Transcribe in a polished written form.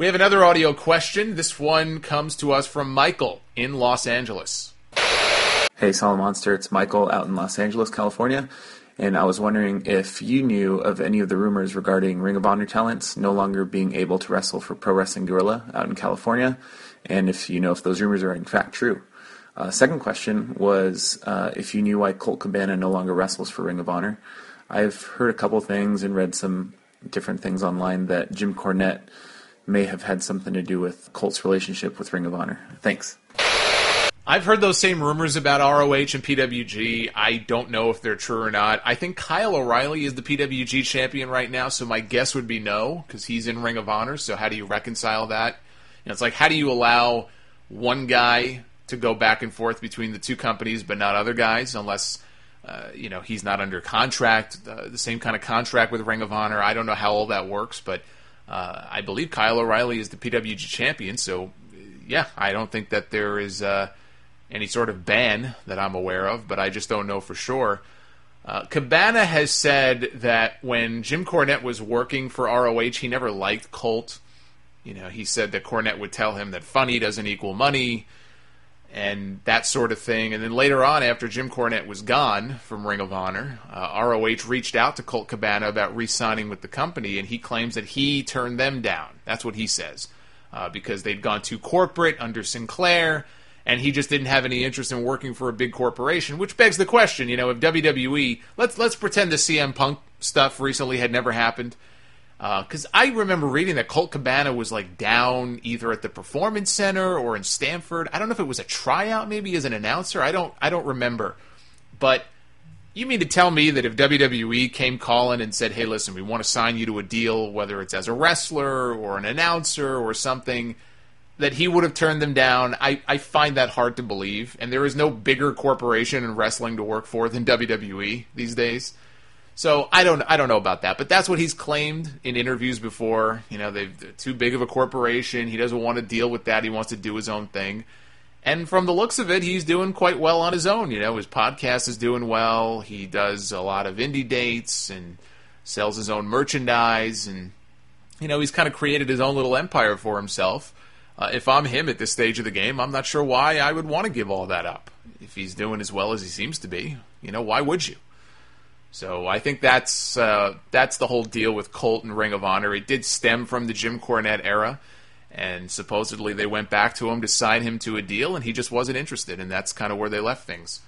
We have another audio question. This one comes to us from Michael in Los Angeles. Hey, Solomonster, it's Michael out in Los Angeles, California. And I was wondering if you knew of any of the rumors regarding Ring of Honor talents no longer being able to wrestle for Pro Wrestling Guerrilla out in California, and if you know if those rumors are in fact true. Second question was if you knew why Colt Cabana no longer wrestles for Ring of Honor. I've heard a couple things and read some different things online that Jim Cornette may have had something to do with Colt's relationship with Ring of Honor. Thanks. I've heard those same rumors about ROH and PWG. I don't know if they're true or not. I think Kyle O'Reilly is the PWG champion right now, so my guess would be no, because he's in Ring of Honor, so how do you reconcile that? It's like, how do you allow one guy to go back and forth between the two companies but not other guys, unless he's not under contract, the same kind of contract with Ring of Honor. I don't know how all that works, but I believe Kyle O'Reilly is the PWG champion, so yeah, I don't think that there is any sort of ban that I'm aware of, but I just don't know for sure. Cabana has said that when Jim Cornette was working for ROH, he never liked Colt. He said that Cornette would tell him that funny doesn't equal money, and that sort of thing. And then later on, after Jim Cornette was gone from Ring of Honor, ROH reached out to Colt Cabana about re-signing with the company, and he claims that he turned them down. That's what he says, because they'd gone too corporate under Sinclair, and he just didn't have any interest in working for a big corporation, which begs the question, if WWE, let's pretend the CM Punk stuff recently had never happened, because I remember reading that Colt Cabana was down either at the Performance Center or in Stamford. I don't know if it was a tryout maybe as an announcer. I don't remember. But you mean to tell me that if WWE came calling and said, hey, listen, we want to sign you to a deal, whether it's as a wrestler or an announcer or something, that he would have turned them down? I find that hard to believe. And there is no bigger corporation in wrestling to work for than WWE these days. So I don't know about that, but that's what he's claimed in interviews before. They're too big of a corporation. He doesn't want to deal with that. He wants to do his own thing. And from the looks of it, he's doing quite well on his own. His podcast is doing well. He does a lot of indie dates and sells his own merchandise. And, he's kind of created his own little empire for himself. If I'm him at this stage of the game, I'm not sure why I would want to give all that up. If he's doing as well as he seems to be, why would you? So I think that's the whole deal with Colt and Ring of Honor. It did stem from the Jim Cornette era, and supposedly they went back to him to sign him to a deal, and he just wasn't interested, and that's kind of where they left things.